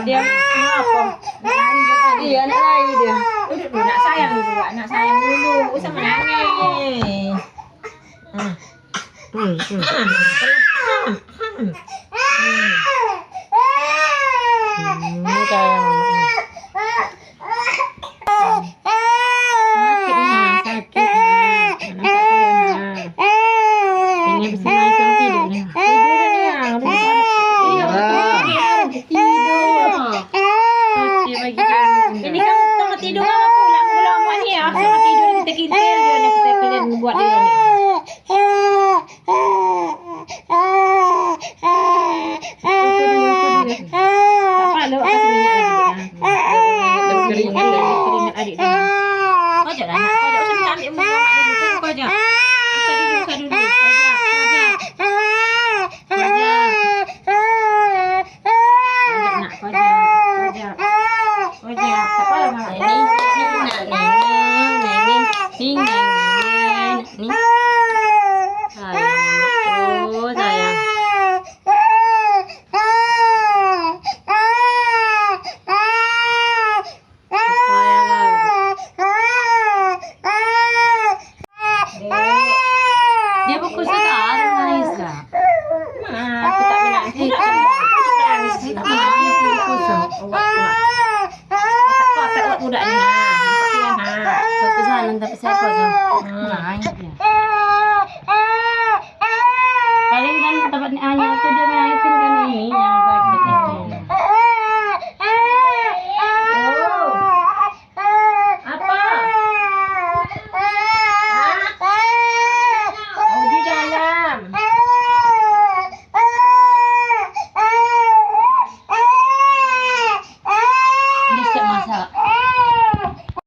dia apa? Iya, nak lari dia. Duduk dulu, nak sayang dulu, nak sayang dulu. Usah menangis. Ini kan tengah tidur apa pula lama ni ya. Tengah tidur kita terkilir dia ni, terkilir buat dia ni. Tak apa, lewat kasih minyak lagi. Keringat adik dia. Kau ajak lah nak. Kau ajak usah minta ambil muka mak dulu. Tunggu kau ajak. Usah dulu. Kau ajak. Tak apalah mak. Ni. Sayang. Dia fokus tak nangis lah. Aku tak menangis. Budak ni. Satu sana tapi saya kau tu. Nangis dia.